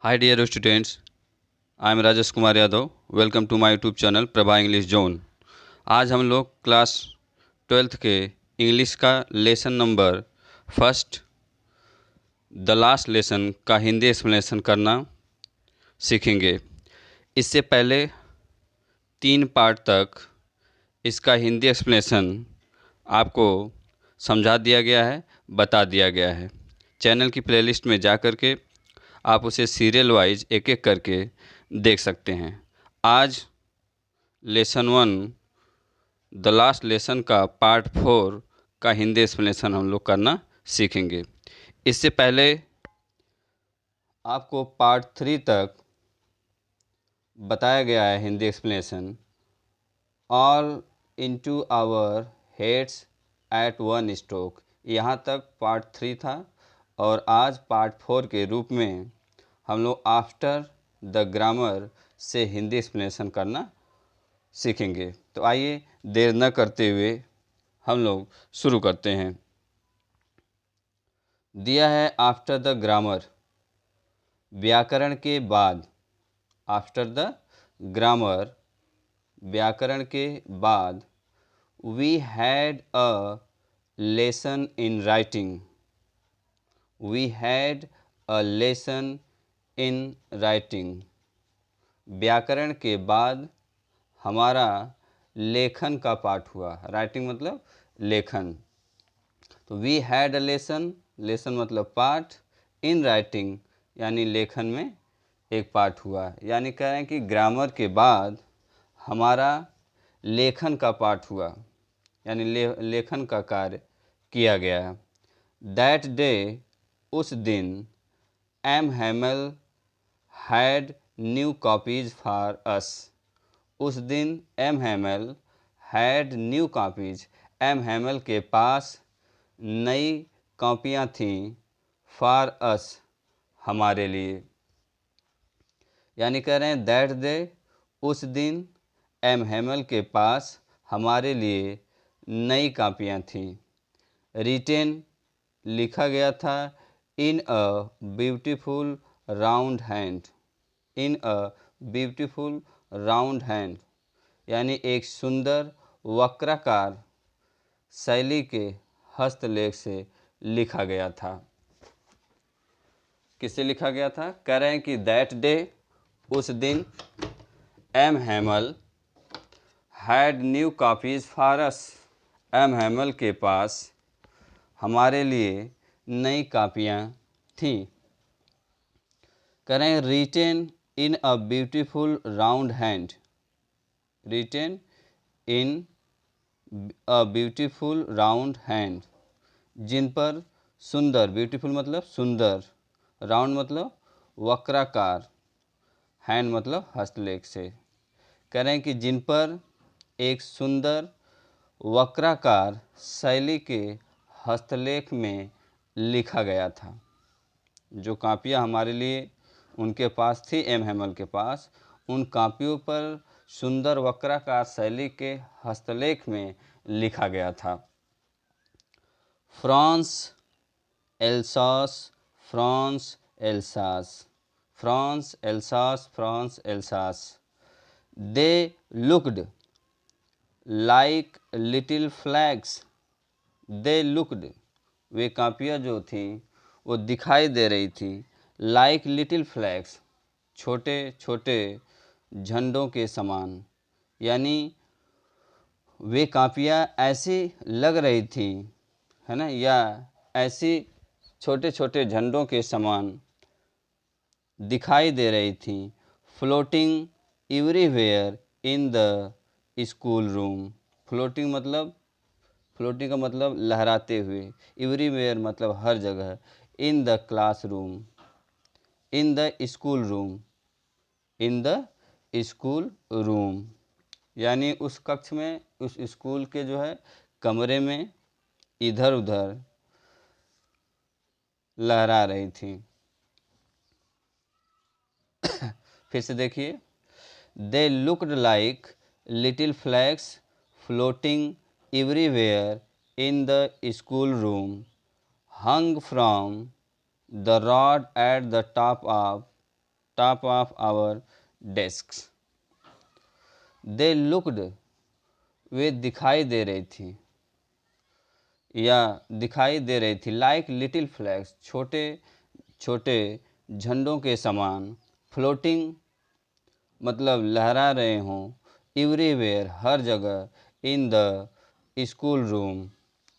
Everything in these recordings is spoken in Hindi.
Hi dear students, I am Rajesh Kumar Yadav. Welcome to my YouTube channel Prabha English zone. आज हम लोग क्लास 12th के इंग्लिश का lesson number first the last lesson का हिंदी एक्सप्लेनेशन करना सीखेंगे. इससे पहले 3 पार्ट तक इसका हिंदी एक्सप्लेनेशन आपको समझा दिया गया है, बता दिया गया है. चैनल की प्लेलिस्ट में जा कर के आप उसे सीरियल वाइज एक एक करके देख सकते हैं. आज लेसन 1 द लास्ट लेसन का पार्ट 4 का हिंदी एक्सप्लेनेशन हम लोग करना सीखेंगे. इससे पहले आपको पार्ट 3 तक बताया गया है Hindi explanation. All into our heads at one stroke. यहाँ तक पार्ट 3 था और आज पार्ट 4 के रूप में हम लोग आफ्टर द ग्रामर से हिंदी एक्सप्लेनेशन करना सीखेंगे. तो आइए देर न करते हुए हम लोग शुरू करते हैं. दिया है आफ्टर द ग्रामर, व्याकरण के बाद. आफ्टर द ग्रामर, व्याकरण के बाद. We had a lesson in writing. We had a lesson in writing. व्याकरण के बाद हमारा लेखन का पाठ हुआ. राइटिंग मतलब लेखन. तो we had a lesson, lesson मतलब पाठ. इन राइटिंग यानी लेखन में एक पाठ हुआ. यानी कह रहे हैं कि ग्रामर के बाद हमारा लेखन का पाठ हुआ, यानी लेखन का कार्य किया गया. दैट डे, उस दिन. M Hamel had new copies for us. उस दिन M Hamel had new copies. M Hamel के पास नई कॉपियाँ थीं. फॉर अस, हमारे लिए. यानी कह रहे हैं दैट डे, उस दिन एम हैमल के पास हमारे लिए नई कॉपियाँ थीं. रिटेन, लिखा गया था. In a beautiful round hand. In a beautiful round hand यानी एक सुंदर वक्राकार शैली के हस्तलेख से लिखा गया था. किससे लिखा गया था? कह रहे हैं कि दैट डे, उस दिन. M Hamel had new copies for us. M Hamel के पास हमारे लिए नई कापियाँ थीं. कह रहे हैं written in a beautiful round hand. Written in a beautiful round hand, जिन पर सुंदर. ब्यूटीफुल मतलब सुंदर, राउंड मतलब वक्राकार, हैंड मतलब हस्तलेख से. कह रहे हैं कि जिन पर एक सुंदर वक्राकार शैली के हस्तलेख में लिखा गया था. जो कापियाँ हमारे लिए उनके पास थी, एम हैमल के पास, उन कापियों पर सुंदर वक्राकार शैली के हस्तलेख में लिखा गया था. France, Alsace, France, Alsace. France, Alsace, France, Alsace. They looked like little flags. They looked, वे कापियाँ जो थीं वो दिखाई दे रही थी. लाइक लिटिल फ्लैग्स, छोटे छोटे झंडों के समान. यानी वे कापियाँ ऐसी लग रही थी, है ना, या ऐसी छोटे छोटे झंडों के समान दिखाई दे रही थी. Floating everywhere in the school room. Floating मतलब, फ्लोटिंग का मतलब लहराते हुए. एवरीवेयर मतलब हर जगह. In the classroom, in the school room. In the school room यानी उस कक्ष में, उस स्कूल के जो है कमरे में इधर उधर लहरा रही थी. फिर से देखिए. दे looked like little flags floating everywhere in the school room hung from the rod at the top of top of our desks. They looked, वे दिखाई दे रही थी या दिखाई दे रही थी, लाइक लिटिल फ्लैग्स, छोटे छोटे झंडों के समान, फ्लोटिंग मतलब लहरा रहे हों, एवरीवेयर हर जगह, in the school room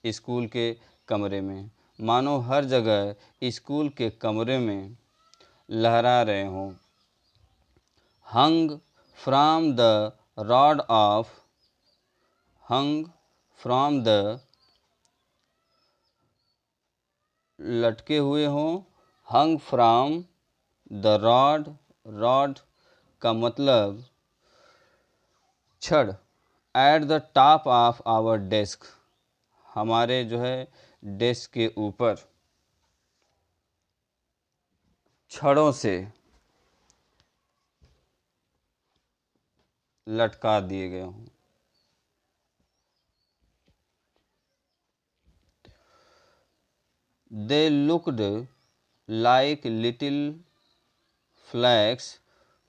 school के कमरे में, मानो हर जगह स्कूल के कमरे में लहरा रहे हों। Hung from the rod of hung from the लटके हुए हों, hung from the rod, rod का मतलब छड़, at the top of our desk, हमारे जो है डेस्क के ऊपर छड़ों से लटका दिए गए हों। They looked like little flags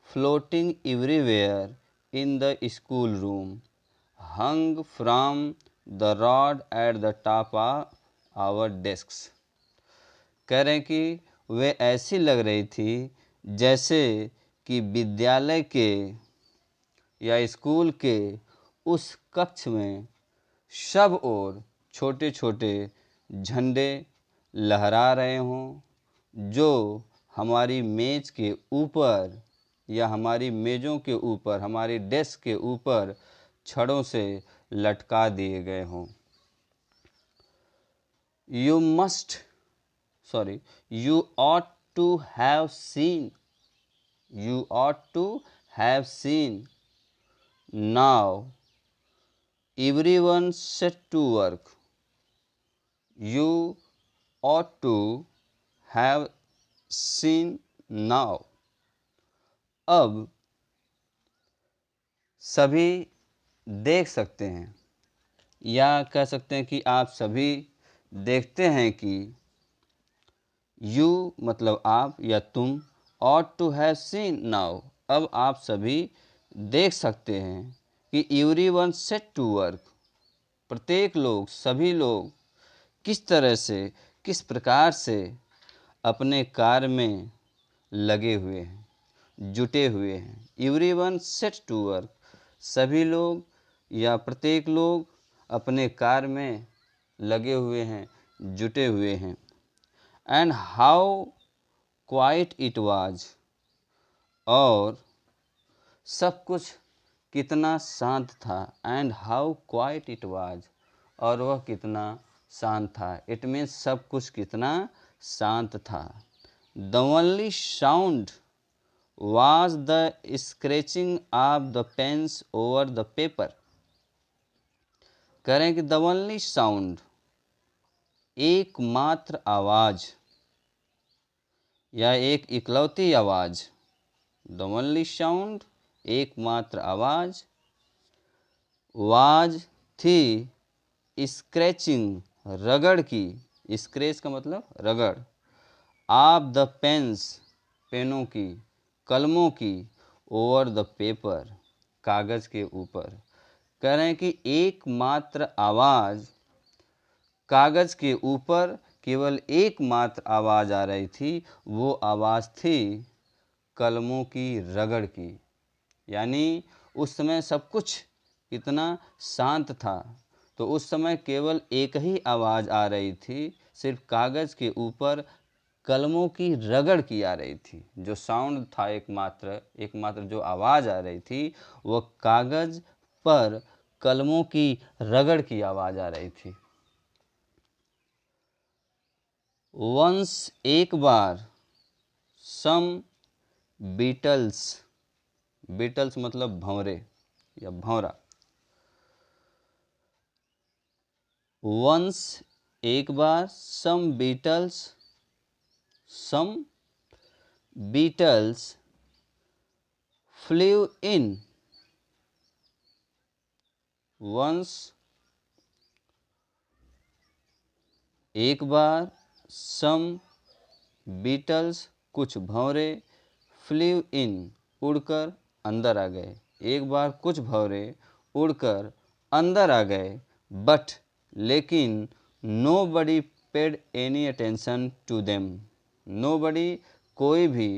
floating everywhere in the schoolroom, hung from the rod at the top of our desks. कह रहे हैं कि वे ऐसी लग रही थी जैसे कि विद्यालय के या स्कूल के उस कक्ष में सब ओर छोटे छोटे झंडे लहरा रहे हों, जो हमारी मेज के ऊपर या हमारी मेज़ों के ऊपर, हमारी डेस्क के ऊपर छड़ों से लटका दिए गए हों। You ought to have seen, you ought to have seen, now everyone set to work. You ought to have seen now. अब सभी देख सकते हैं या कह सकते हैं कि आप सभी देखते हैं कि you मतलब आप या तुम, ought to have seen now, अब आप सभी देख सकते हैं कि everyone set to work, प्रत्येक लोग, सभी लोग किस तरह से, किस प्रकार से अपने कार्य में लगे हुए हैं, जुटे हुए हैं। एवरीवन सेट टू वर्क, सभी लोग या प्रत्येक लोग अपने कार्य में लगे हुए हैं, जुटे हुए हैं। And how quite it was, और सब कुछ कितना शांत था। And how quite it was, और वह कितना शांत था। इट मीन्स सब कुछ कितना शांत था। The only sound was the scratching of the pens over the paper. कह रहे हैं कि the only sound, एकमात्र आवाज या एक इकलौती आवाज, the only sound, एकमात्र आवाज, was थी, scratching रगड़ की, scratch का मतलब रगड़, of the pens पेनों की, कलमों की, ओवर द पेपर कागज़ के ऊपर। कह रहे हैं कि एकमात्र आवाज़, कागज़ के ऊपर केवल एकमात्र आवाज़ आ रही थी, वो आवाज़ थी कलमों की रगड़ की। यानी उस समय सब कुछ इतना शांत था, तो उस समय केवल एक ही आवाज़ आ रही थी, सिर्फ कागज़ के ऊपर कलमों की रगड़ की आ रही थी। जो साउंड था, एकमात्र जो आवाज़ आ रही थी, वह कागज़ पर कलमों की रगड़ की आवाज़ आ रही थी। वंस एक बार, सम बीटल्स, बीटल्स मतलब भंवरे या भंवरा। वंस एक बार, सम beetles flew in. Once एक बार, some beetles कुछ भंवरे, फ्लीव इन, उड़कर अंदर आ गए। एक बार कुछ भंवरे उड़कर अंदर आ गए। बट, लेकिन, nobody paid any attention to them. Nobody, कोई भी,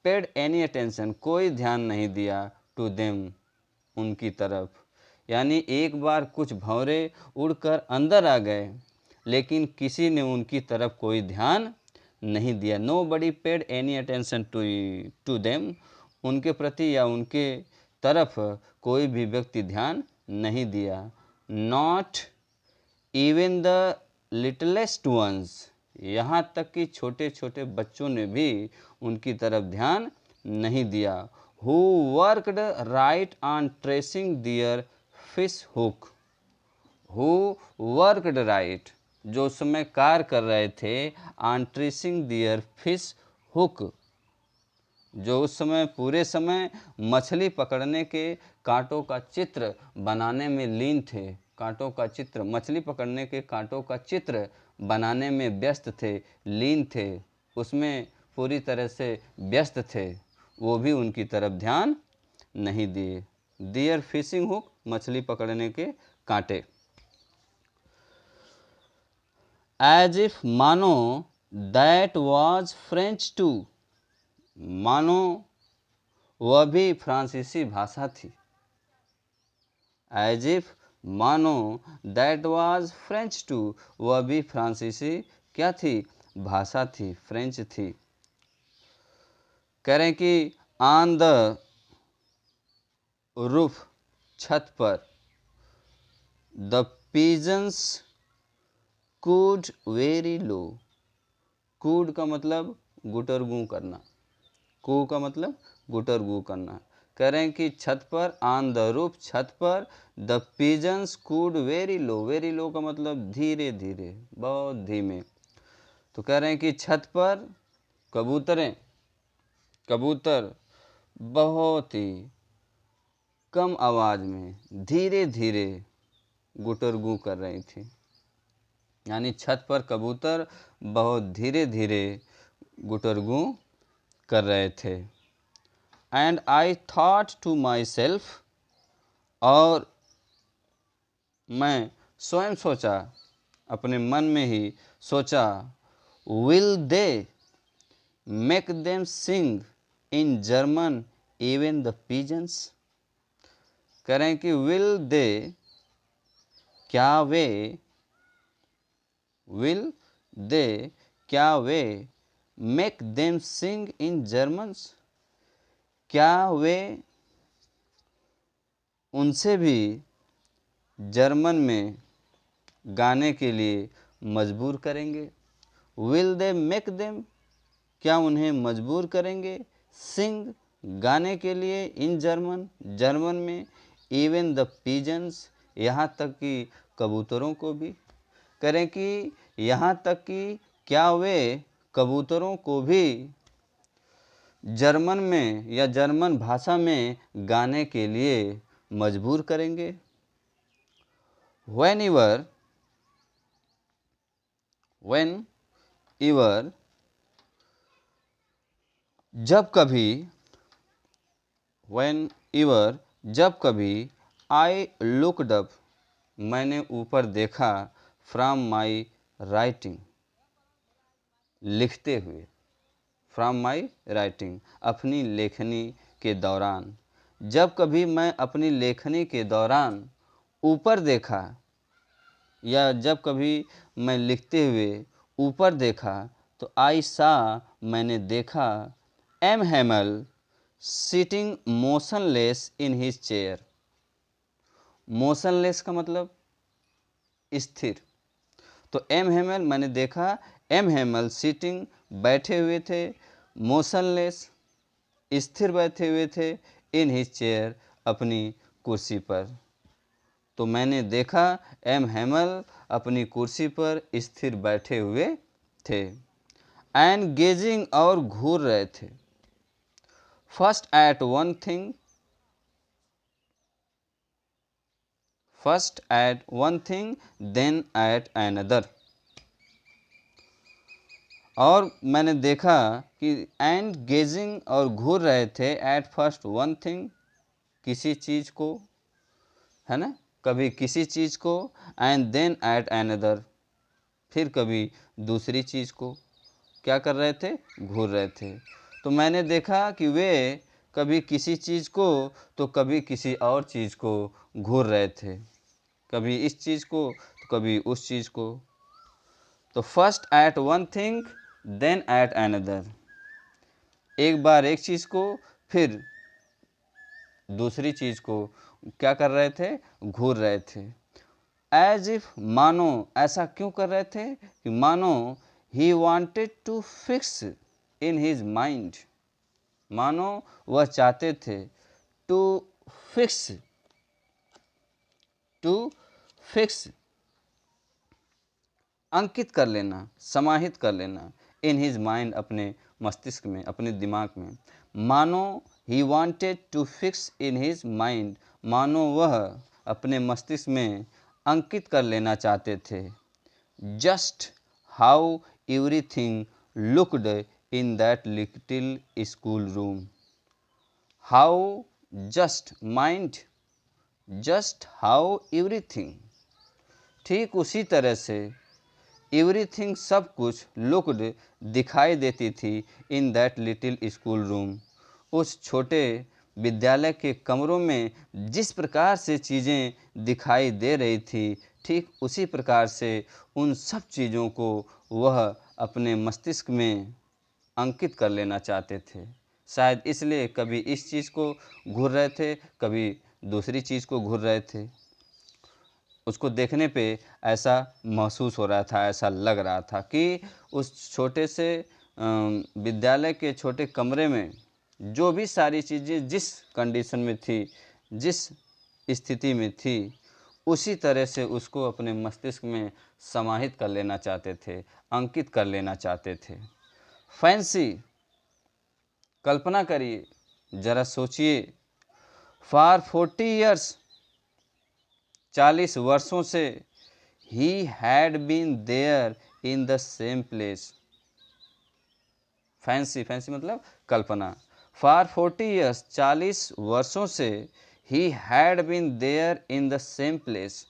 पेड एनी अटेंशन, कोई ध्यान नहीं दिया, टू देम, उनकी तरफ। यानी एक बार कुछ भंवरे उड़कर अंदर आ गए, लेकिन किसी ने उनकी तरफ कोई ध्यान नहीं दिया। Nobody paid any attention to them, उनके प्रति या उनके तरफ कोई भी व्यक्ति ध्यान नहीं दिया। Not even the littlest ones, यहाँ तक कि छोटे छोटे बच्चों ने भी उनकी तरफ ध्यान नहीं दिया। Who worked right on tracing their fish hook. Who worked right, जो उस समय कार्य कर रहे थे, on tracing their fish hook, जो उस समय पूरे समय मछली पकड़ने के कांटों का चित्र बनाने में लीन थे। कांटों का चित्र, मछली पकड़ने के कांटों का चित्र बनाने में व्यस्त थे, लीन थे, उसमें पूरी तरह से व्यस्त थे, वो भी उनकी तरफ ध्यान नहीं दिए। दियर फिशिंग हुक, मछली पकड़ने के कांटे। एज इफ, मानो, दैट वाज फ्रेंच टू, मानो वह भी फ्रांसीसी भाषा थी। एज इफ, मानो, दैट वाज फ्रेंच टू, वह भी फ्रांसीसी क्या थी, भाषा थी, फ्रेंच थी। कह रहे हैं कि ऑन द रूफ, छत पर, the pigeons cooed very low. Cooed का मतलब गुटरगू करना, कू का मतलब गुटरगू करना। कह रहे हैं कि छत पर, ऑन द रूफ, छत पर, the pigeons cooed very low. Very low का मतलब धीरे धीरे, बहुत धीमे। तो कह रहे हैं कि छत पर कबूतरें, कबूतर बहुत ही कम आवाज़ में धीरे धीरे गुटरगू कर रही थी। यानी छत पर कबूतर बहुत धीरे धीरे गुटरगू कर रहे थे। And I thought to myself, और मैं स्वयं सोचा, अपने मन में ही सोचा, will they make them sing in German even the pigeons. करें कि विल दे, क्या वे, विल दे, क्या वे, make them sing in Germans, क्या वे उनसे भी जर्मन में गाने के लिए मजबूर करेंगे। विल दे मेक देम, क्या उन्हें मजबूर करेंगे, सिंग, गाने के लिए, इन जर्मन, जर्मन में, इवन द पिजन्स, यहाँ तक कि कबूतरों को भी। करें कि यहाँ तक कि क्या वे कबूतरों को भी जर्मन में या जर्मन भाषा में गाने के लिए मजबूर करेंगे। Whenever, जब कभी, whenever, जब कभी, I looked up, मैंने ऊपर देखा, from my writing, लिखते हुए, from my writing, अपनी लेखनी के दौरान। जब कभी मैं अपनी लेखनी के दौरान ऊपर देखा, या जब कभी मैं लिखते हुए ऊपर देखा, तो आई सा, मैंने देखा, M Hamel sitting motionless in his chair. Motionless का मतलब स्थिर। तो एम हेमल, मैंने देखा, एम हेमल सिटिंग, बैठे हुए थे, मोशनलेस, स्थिर बैठे हुए थे, इन हिज चेयर, अपनी कुर्सी पर। तो मैंने देखा एम हेमल अपनी कुर्सी पर स्थिर बैठे हुए थे। एंड गेजिंग, और घूर रहे थे। First at one thing, first at one thing, then at another. और मैंने देखा कि एंड गेजिंग और घूर रहे थे एट फर्स्ट वन थिंग, किसी चीज़ को, है ना, कभी किसी चीज़ को, एंड देन एट अनदर, फिर कभी दूसरी चीज़ को क्या कर रहे थे, घूर रहे थे। तो मैंने देखा कि वे कभी किसी चीज़ को तो कभी किसी और चीज़ को घूर रहे थे, कभी इस चीज़ को तो कभी उस चीज़ को। तो first at one thing then at another, एक बार एक चीज़ को फिर दूसरी चीज़ को क्या कर रहे थे, घूर रहे थे। एज इफ, मानो, ऐसा क्यों कर रहे थे कि मानो he wanted to fix in his mind, मानो वह चाहते थे टू फिक्स, टू फिक्स, अंकित कर लेना, समाहित कर लेना, इन हिज माइंड, अपने मस्तिष्क में, अपने दिमाग में। मानो he wanted to fix in his mind, मानो वह अपने मस्तिष्क में अंकित कर लेना चाहते थे। Just how everything looked in that little school room, how just mind, just how everything, ठीक उसी तरह से एवरीथिंग, सब कुछ, लुक्ड, दिखाई देती थी, in that little school room, उस छोटे विद्यालय के कमरों में जिस प्रकार से चीज़ें दिखाई दे रही थी, ठीक उसी प्रकार से उन सब चीज़ों को वह अपने मस्तिष्क में अंकित कर लेना चाहते थे। शायद इसलिए कभी इस चीज़ को घूर रहे थे, कभी दूसरी चीज़ को घूर रहे थे। उसको देखने पे ऐसा महसूस हो रहा था, ऐसा लग रहा था कि उस छोटे से विद्यालय के छोटे कमरे में जो भी सारी चीज़ें जिस कंडीशन में थी, जिस स्थिति में थी, उसी तरह से उसको अपने मस्तिष्क में समाहित कर लेना चाहते थे, अंकित कर लेना चाहते थे। फैंसी, कल्पना करिए, ज़रा सोचिए, फॉर 40 ईयर्स, 40 वर्षों से, he had been there in the same place. Fancy, fancy मतलब कल्पना। फॉर 40 ईयर्स, 40 वर्षों से, he had been there in the same place,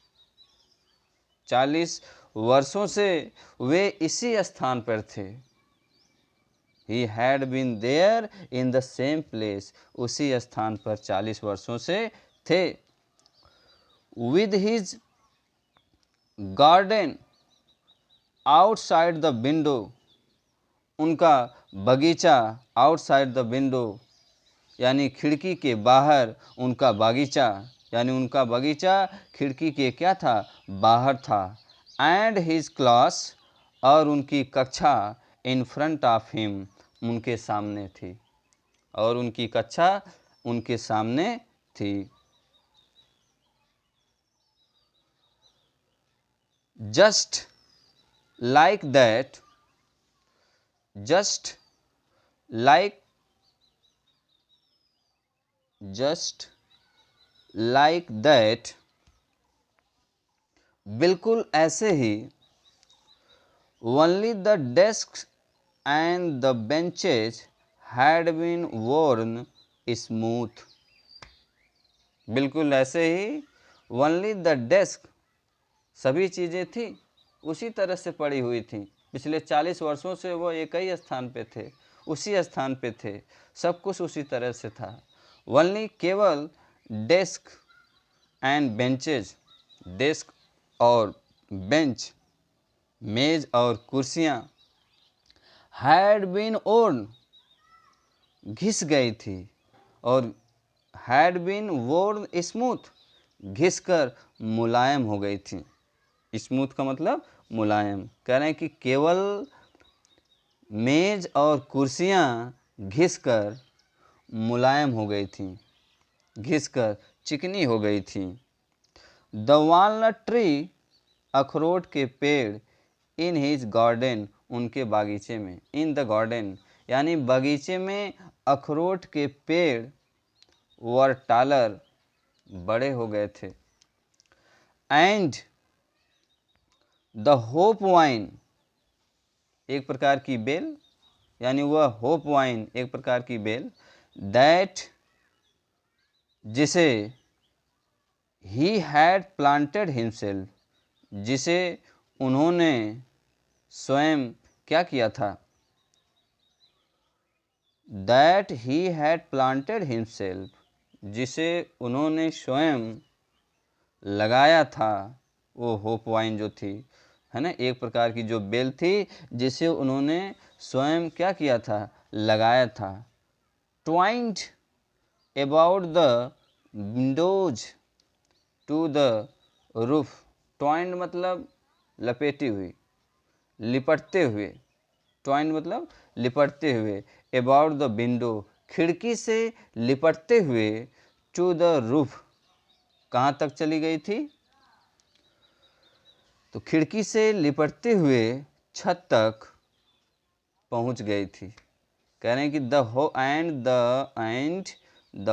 40 वर्षों से वे इसी स्थान पर थे। He had been there in the same place, उसी स्थान पर 40 वर्षों से थे। With his garden outside the window, उनका बगीचा, आउटसाइड द विंडो यानी खिड़की के बाहर उनका बागीचा, यानी उनका बगीचा खिड़की के क्या था, बाहर था। एंड हिज क्लास, और उनकी कक्षा, इन फ्रंट ऑफ हिम, उनके सामने थी, और उनकी कक्षा उनके सामने थी। Just like that, just like, just like that, बिल्कुल ऐसे ही, only the desk and the benches had been worn smooth, बिल्कुल ऐसे ही, ओनली द डेस्क, सभी चीज़ें थी उसी तरह से पड़ी हुई थी। पिछले 40 वर्षों से वो एक ही स्थान पे थे, उसी स्थान पे थे, सब कुछ उसी तरह से था। ओनली, केवल, डेस्क एंड बेंचेज, डेस्क और बेंच, मेज और कुर्सियाँ, हैड बीन ओर्न, घिस गई थी, और हैड बीन वोर्न स्मूथ, घिस कर मुलायम हो गई थी। स्मूथ का मतलब मुलायम। कह रहे हैं कि केवल मेज और कुर्सियाँ घिस कर मुलायम हो गई थी, घिस कर चिकनी हो गई थी। द वालनट ट्री, अखरोट के पेड़, इन हिज गार्डन, उनके बागीचे में, इन द गार्डन यानी बगीचे में अखरोट के पेड़, वर टालर, बड़े हो गए थे। एंड द होप वाइन, एक प्रकार की बेल, यानी वह होप वाइन एक प्रकार की बेल, दैट जिसे ही हैड प्लांटेड हिमसेल्फ, जिसे उन्होंने स्वयं क्या किया था, that he had planted himself, जिसे उन्होंने स्वयं लगाया था, वो होप वाइन जो थी, है ना, एक प्रकार की जो बेल थी जिसे उन्होंने स्वयं क्या किया था, लगाया था। Twined about the windows to the roof, twined मतलब लपेटी हुई, लिपटते हुए, ट्वाइंड मतलब लिपटते हुए, अबाउट द विंडो खिड़की से लिपटते हुए, टू द रूफ कहाँ तक चली गई थी, तो खिड़की से लिपटते हुए छत तक पहुंच गई थी। कह रहे हैं कि द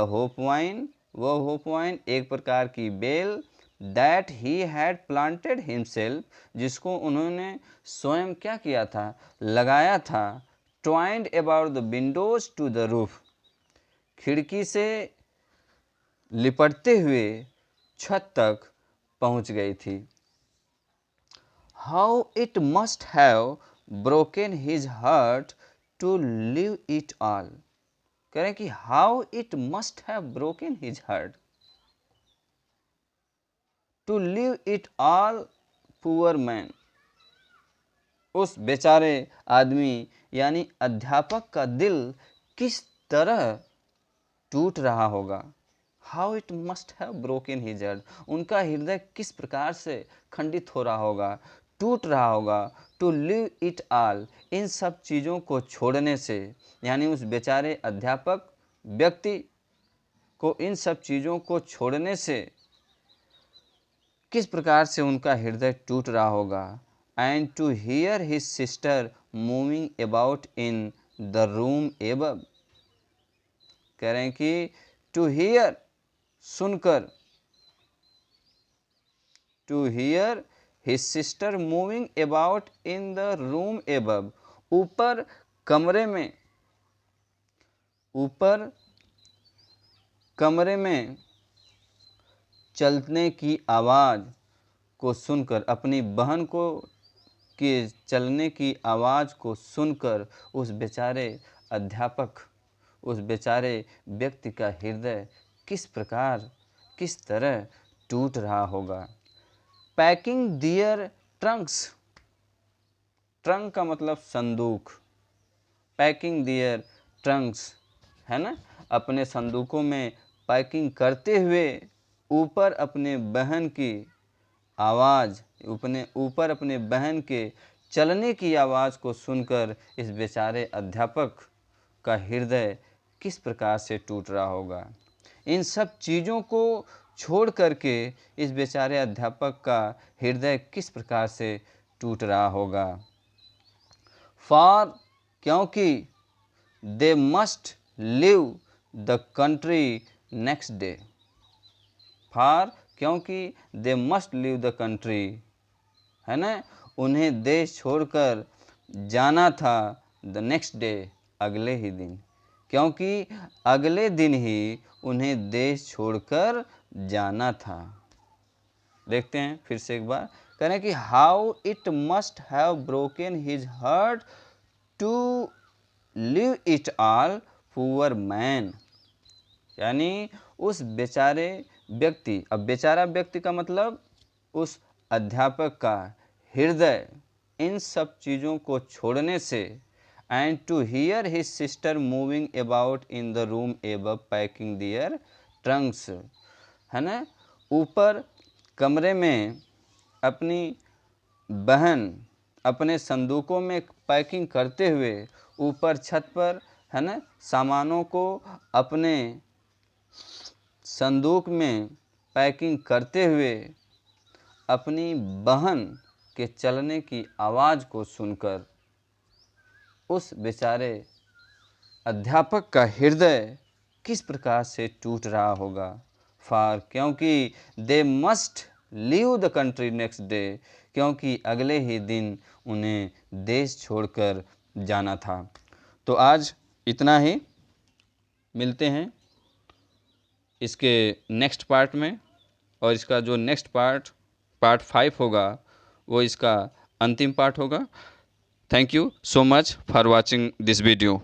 होप वाइन, वह होप वाइन एक प्रकार की बेल, that he had planted himself, जिसको उन्होंने स्वयं क्या किया था, लगाया था, twined about the windows to the roof, खिड़की से लिपटते हुए छत तक पहुंच गई थी। How it must have broken his heart to leave it all, कह रहे हैं कि how it must have broken his heart to leave it all poor man, उस बेचारे आदमी यानी अध्यापक का दिल किस तरह टूट रहा होगा। How it must have broken his heart, उनका हृदय किस प्रकार से खंडित हो रहा होगा, टूट रहा होगा। टू लिव इट ऑल, इन सब चीज़ों को छोड़ने से, यानी उस बेचारे अध्यापक व्यक्ति को इन सब चीज़ों को छोड़ने से किस प्रकार से उनका हृदय टूट रहा होगा। And to hear his sister moving about in the room above, कह रहे हैं कि टू हियर सुनकर, to hear his sister moving about in the room above, ऊपर कमरे में, ऊपर कमरे में चलने की आवाज़ को सुनकर, अपनी बहन को के चलने की आवाज़ को सुनकर उस बेचारे अध्यापक, उस बेचारे व्यक्ति का हृदय किस प्रकार, किस तरह टूट रहा होगा। पैकिंग दियर ट्रंक्स, ट्रंक का मतलब संदूक, पैकिंग दियर ट्रंक्स, है ना, अपने संदूकों में पैकिंग करते हुए ऊपर अपने बहन की आवाज़, ऊपर अपने बहन के चलने की आवाज़ को सुनकर इस बेचारे अध्यापक का हृदय किस प्रकार से टूट रहा होगा। इन सब चीज़ों को छोड़ करके इस बेचारे अध्यापक का हृदय किस प्रकार से टूट रहा होगा। फॉर, क्योंकि they must leave the country next day, for क्योंकि they must leave the country, है ना, उन्हें देश छोड़कर जाना था, द नेक्स्ट डे अगले ही दिन, क्योंकि अगले दिन ही उन्हें देश छोड़कर जाना था। देखते हैं फिर से एक बार, कह रहे हैं कि how it must have broken his heart to leave it all poor man, यानी उस बेचारे व्यक्ति, अब बेचारा व्यक्ति का मतलब उस अध्यापक का हृदय इन सब चीज़ों को छोड़ने से, and to hear his sister moving about in the room above packing their trunks, है ना, ऊपर कमरे में अपनी बहन अपने संदूकों में पैकिंग करते हुए ऊपर छत पर, है ना, सामानों को अपने संदूक में पैकिंग करते हुए अपनी बहन के चलने की आवाज़ को सुनकर उस बेचारे अध्यापक का हृदय किस प्रकार से टूट रहा होगा। फार क्योंकि they must leave the country next day, क्योंकि अगले ही दिन उन्हें देश छोड़कर जाना था। तो आज इतना ही, मिलते हैं इसके नेक्स्ट पार्ट में, और इसका जो नेक्स्ट पार्ट 5 होगा वो इसका अंतिम पार्ट होगा। Thank you so much for watching this video.